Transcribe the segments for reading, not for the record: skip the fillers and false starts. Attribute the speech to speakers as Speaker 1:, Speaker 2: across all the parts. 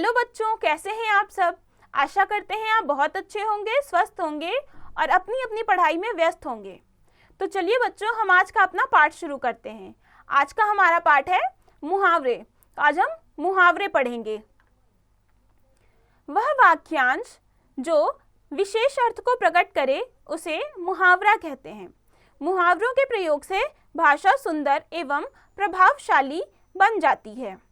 Speaker 1: Hello बच्चों, कैसे हैं आप सब। आशा करते हैं आप बहुत अच्छे होंगे, स्वस्थ होंगे और अपनी अपनी पढ़ाई में व्यस्त होंगे। तो चलिए बच्चों, हम आज का अपना पाठ शुरू करते हैं। आज का हमारा पाठ है मुहावरे। आज हम मुहावरे पढ़ेंगे। वह वाक्यांश जो विशेष अर्थ को प्रकट करे उसे मुहावरा कहते हैं। मुहावरों के प्रयोग से भाषा सुंदर एवं प्रभावशाली बन जाती है।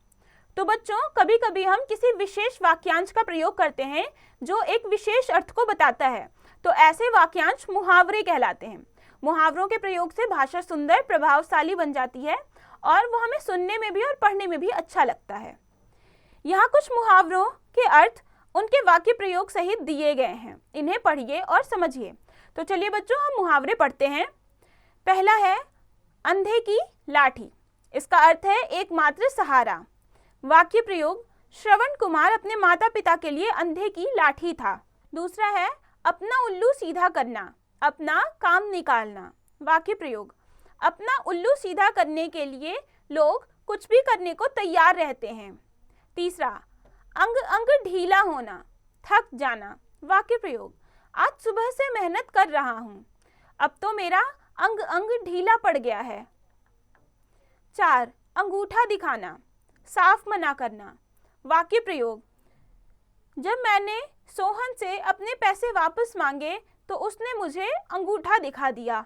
Speaker 1: तो बच्चों, कभी कभी हम किसी विशेष वाक्यांश का प्रयोग करते हैं जो एक विशेष अर्थ को बताता है, तो ऐसे वाक्यांश मुहावरे कहलाते हैं। मुहावरों के प्रयोग से भाषा सुंदर प्रभावशाली बन जाती है और वो हमें सुनने में भी और पढ़ने में भी अच्छा लगता है। यहाँ कुछ मुहावरों के अर्थ उनके वाक्य प्रयोग सहित दिए गए हैं, इन्हें पढ़िए और समझिए। तो चलिए बच्चों, हम मुहावरे पढ़ते हैं। पहला है अंधे की लाठी। इसका अर्थ है एकमात्र सहारा। वाक्य प्रयोग, श्रवण कुमार अपने माता पिता के लिए अंधे की लाठी था। दूसरा है अपना उल्लू सीधा करना, अपना काम निकालना। वाक्य प्रयोग, अपना उल्लू सीधा करने के लिए लोग कुछ भी करने को तैयार रहते हैं। तीसरा, अंग अंग ढीला होना, थक जाना। वाक्य प्रयोग, आज सुबह से मेहनत कर रहा हूँ, अब तो मेरा अंग अंग ढीला पड़ गया है। 4, अंगूठा दिखाना, साफ मना करना। वाक्य प्रयोग, जब मैंने सोहन से अपने पैसे वापस मांगे तो उसने मुझे अंगूठा दिखा दिया।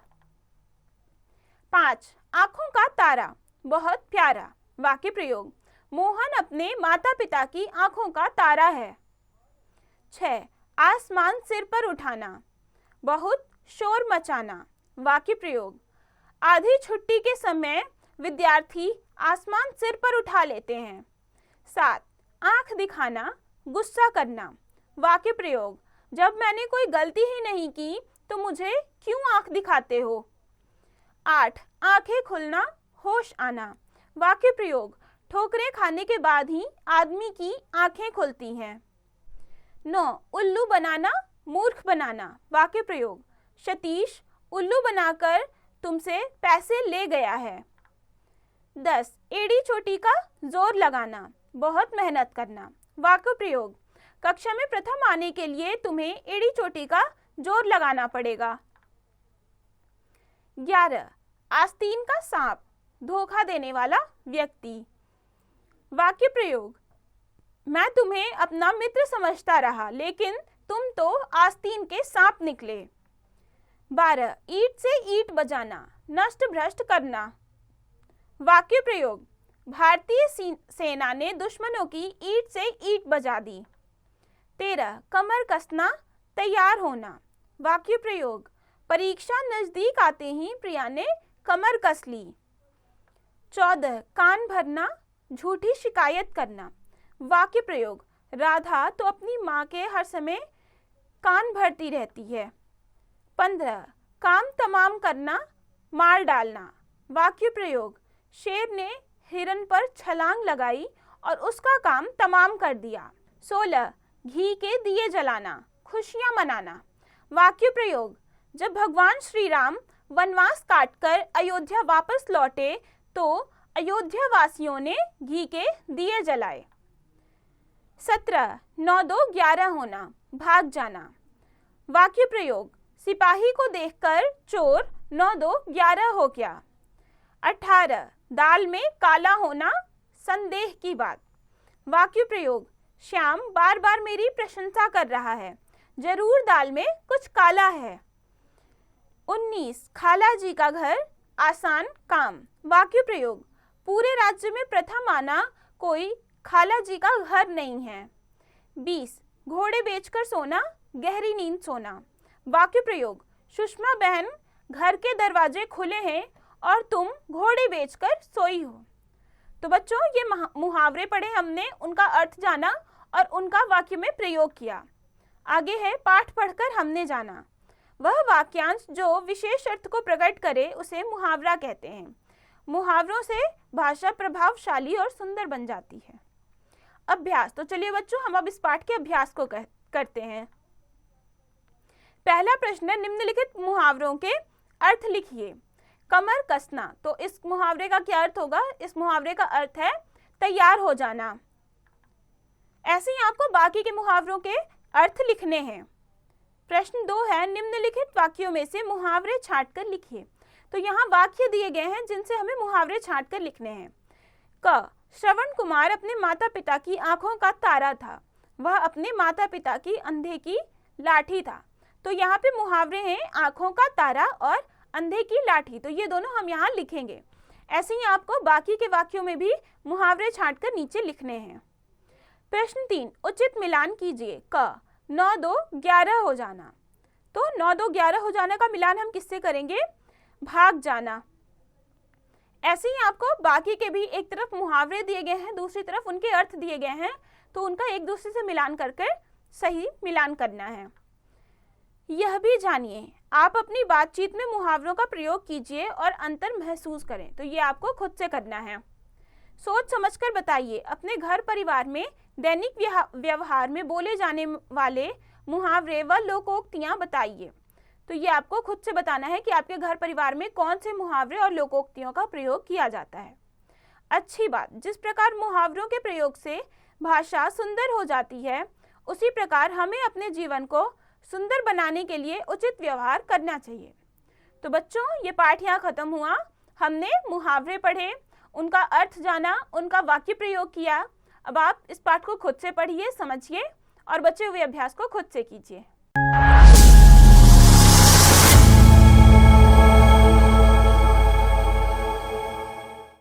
Speaker 1: 5, आंखों का तारा, बहुत प्यारा। वाक्य प्रयोग, मोहन अपने माता पिता की आंखों का तारा है। 6, आसमान सिर पर उठाना, बहुत शोर मचाना। वाक्य प्रयोग, आधी छुट्टी के समय विद्यार्थी आसमान सिर पर उठा लेते हैं। 7, आंख दिखाना, गुस्सा करना। वाक्य प्रयोग, जब मैंने कोई गलती ही नहीं की तो मुझे क्यों आंख दिखाते हो। 8, आंखें खुलना, होश आना। वाक्य प्रयोग, ठोकरें खाने के बाद ही आदमी की आंखें खुलती हैं। 9, उल्लू बनाना, मूर्ख बनाना। वाक्य प्रयोग, सतीश उल्लू बनाकर तुमसे पैसे ले गया है। 10, एड़ी चोटी का जोर लगाना, बहुत मेहनत करना। वाक्य प्रयोग, कक्षा में प्रथम आने के लिए तुम्हें एड़ी चोटी का जोर लगाना पड़ेगा। 11, आस्तीन का सांप, धोखा देने वाला व्यक्ति। वाक्य प्रयोग, मैं तुम्हें अपना मित्र समझता रहा लेकिन तुम तो आस्तीन के सांप निकले। 12, ईंट से ईंट बजाना, नष्ट भ्रष्ट करना। वाक्य प्रयोग, भारतीय सेना ने दुश्मनों की ईंट से ईंट बजा दी। 13, कमर कसना, तैयार होना। वाक्य प्रयोग, परीक्षा नजदीक आते ही प्रिया ने कमर कस ली। 14, कान भरना, झूठी शिकायत करना। वाक्य प्रयोग, राधा तो अपनी माँ के हर समय कान भरती रहती है। 15, काम तमाम करना, मार डालना। वाक्य प्रयोग, शेर ने हिरन पर छलांग लगाई और उसका काम तमाम कर दिया। 16, घी के दिए जलाना, खुशियां मनाना। वाक्य प्रयोग, जब भगवान श्री राम वनवास काटकर अयोध्या वापस लौटे तो अयोध्या वासियों ने घी के दिए जलाए। 17, 9 2 11 होना, भाग जाना। वाक्य प्रयोग, सिपाही को देखकर चोर 9 2 11 हो गया। 18, दाल में काला होना, संदेह की बात। वाक्य प्रयोग, श्याम बार बार मेरी प्रशंसा कर रहा है, जरूर दाल में कुछ काला है। 19, खाला जी का घर, आसान काम। वाक्य प्रयोग, पूरे राज्य में प्रथम आना कोई खाला जी का घर नहीं है। 20, घोड़े बेचकर सोना, गहरी नींद सोना। वाक्य प्रयोग, सुषमा बहन घर के दरवाजे खुले हैं और तुम घोड़े बेचकर सोई हो। तो बच्चों, ये मुहावरे पढ़े हमने, उनका अर्थ जाना और उनका वाक्य में प्रयोग किया। आगे है पाठ पढ़कर हमने जाना। वह वाक्यांश जो विशेष अर्थ को प्रकट करे उसे मुहावरा कहते हैं। मुहावरों से भाषा प्रभावशाली और सुंदर बन जाती है। अभ्यास। तो चलिए बच्चों, हम अब इस पाठ के अभ्यास को करते हैं। पहला प्रश्न है, निम्नलिखित मुहावरों के अर्थ लिखिए। कमर कसना, तो इस मुहावरे का क्या अर्थ होगा। इस मुहावरे का अर्थ है तैयार हो जाना। ऐसे ही आपको बाकी के मुहावरों के अर्थ लिखने हैं। प्रश्न 2 है, निम्नलिखित वाक्यों में से मुहावरे छांटकर लिखिए। तो यहाँ वाक्य दिए गए हैं जिनसे हमें मुहावरे छांटकर लिखने हैं। क, श्रवण कुमार अपने माता पिता की आंखों का तारा था, वह अपने माता पिता की अंधे की लाठी था। तो यहाँ पे मुहावरे हैं आंखों का तारा और अंधे की लाठी, तो ये दोनों हम यहाँ लिखेंगे। ऐसे ही आपको बाकी के वाक्यों में भी मुहावरे छांटकर नीचे लिखने हैं। प्रश्न 3, उचित मिलान कीजिए। क, 9 2 11 हो जाना। तो 9 2 11 हो जाना का मिलान हम किससे करेंगे? भाग जाना। ऐसे ही आपको बाकी के भी एक तरफ मुहावरे दिए गए हैं, दूसरी तरफ उनके अर्थ दिए गए हैं, तो उनका एक दूसरे से मिलान करके सही मिलान करना है। यह भी जानिए, आप अपनी बातचीत में मुहावरों का प्रयोग कीजिए और अंतर महसूस करें। तो ये आपको खुद से करना है। सोच समझकर बताइए, अपने घर परिवार में दैनिक व्यवहार में बोले जाने वाले मुहावरे व लोकोक्तियां बताइए। तो ये आपको खुद से बताना है कि आपके घर परिवार में कौन से मुहावरे और लोकोक्तियों का प्रयोग किया जाता है। अच्छी बात, जिस प्रकार मुहावरों के प्रयोग से भाषा सुंदर हो जाती है, उसी प्रकार हमें अपने जीवन को सुंदर बनाने के लिए उचित व्यवहार करना चाहिए। तो बच्चों, ये पाठ यहाँ खत्म हुआ। हमने मुहावरे पढ़े, उनका अर्थ जाना, उनका वाक्य प्रयोग किया। अब आप इस पाठ को खुद से पढ़िए, समझिए और बचे हुए अभ्यास को खुद से कीजिए।